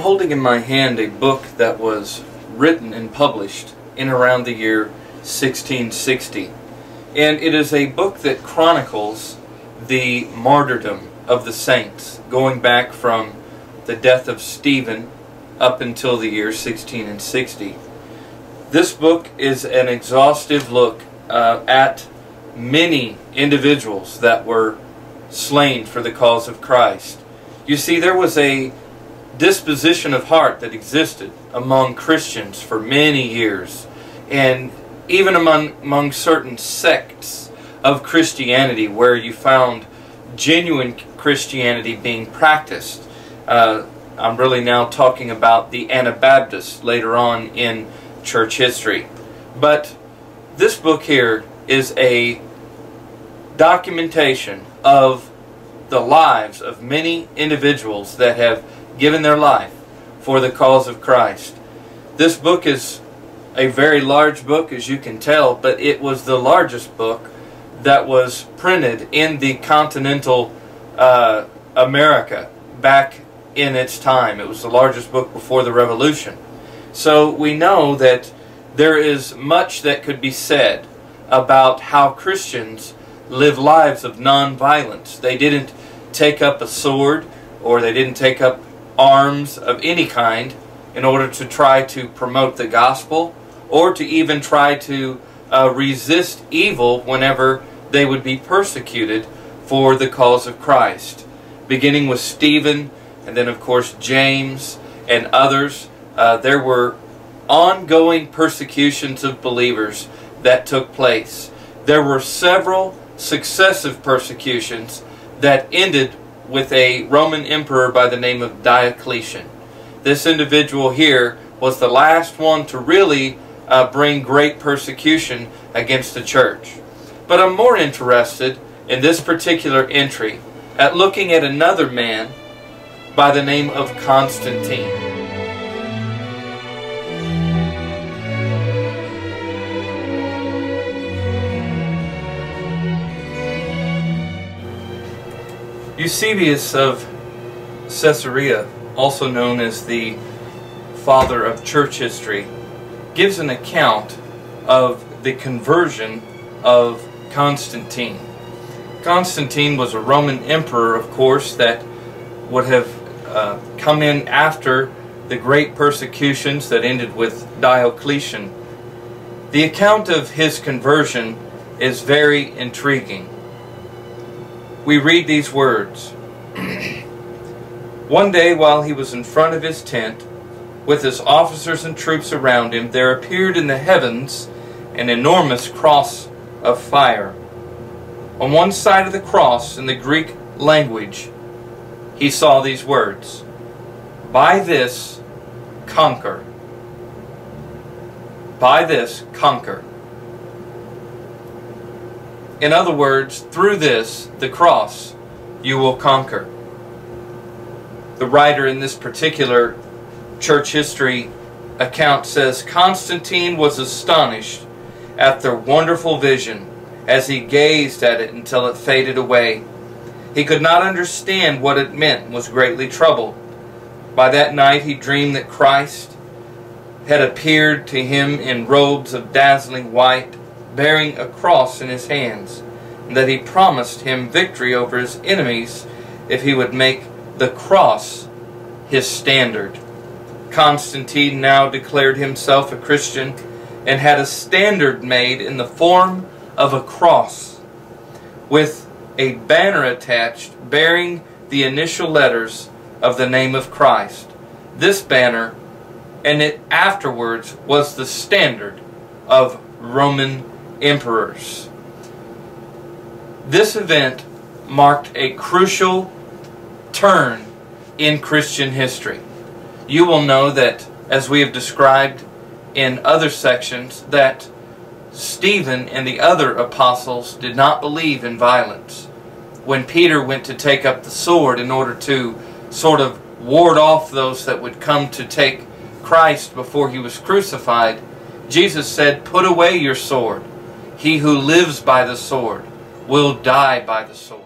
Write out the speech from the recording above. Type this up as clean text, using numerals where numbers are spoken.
holding in my hand a book that was written and published in around the year 1660. And it is a book that chronicles the martyrdom of the saints, going back from the death of Stephen up until the year 1660. This book is an exhaustive look at many individuals that were slain for the cause of Christ. You see, there was a disposition of heart that existed among Christians for many years, and even among certain sects of Christianity where you found genuine Christianity being practiced. I'm really now talking about the Anabaptists later on in church history. But this book here is a documentation of the lives of many individuals that have given their life for the cause of Christ. This book is a very large book, as you can tell, but it was the largest book that was printed in the continental America back in its time. It was the largest book before the Revolution. So we know that there is much that could be said about how Christians live lives of non-violence. They didn't take up a sword, or they didn't take up arms of any kind in order to try to promote the gospel, or to even try to resist evil whenever they would be persecuted for the cause of Christ. Beginning with Stephen, and then of course James and others, there were ongoing persecutions of believers that took place. There were several successive persecutions that ended with a Roman emperor by the name of Diocletian. This individual here was the last one to really bring great persecution against the church. But I'm more interested in this particular entry at looking at another man by the name of Constantine. Eusebius of Caesarea, also known as the father of church history, gives an account of the conversion of Constantine. Constantine was a Roman emperor, of course, that would have come in after the great persecutions that ended with Diocletian. The account of his conversion is very intriguing. We read these words. One day while he was in front of his tent, with his officers and troops around him, there appeared in the heavens an enormous cross of fire. On one side of the cross, in the Greek language, he saw these words, "By this, conquer." By this, conquer. In other words, through this, the cross, you will conquer. The writer in this particular church history account says, Constantine was astonished at the wonderful vision as he gazed at it until it faded away. He could not understand what it meant and was greatly troubled. By that night he dreamed that Christ had appeared to him in robes of dazzling white, bearing a cross in his hands, and that he promised him victory over his enemies if he would make the cross his standard. Constantine now declared himself a Christian and had a standard made in the form of a cross with a banner attached bearing the initial letters of the name of Christ. This banner, and it afterwards was the standard of Roman emperors. This event marked a crucial turn in Christian history. You will know that, as we have described in other sections, that Stephen and the other apostles did not believe in violence. When Peter went to take up the sword in order to sort of ward off those that would come to take Christ before he was crucified, Jesus said, "Put away your sword. He who lives by the sword will die by the sword."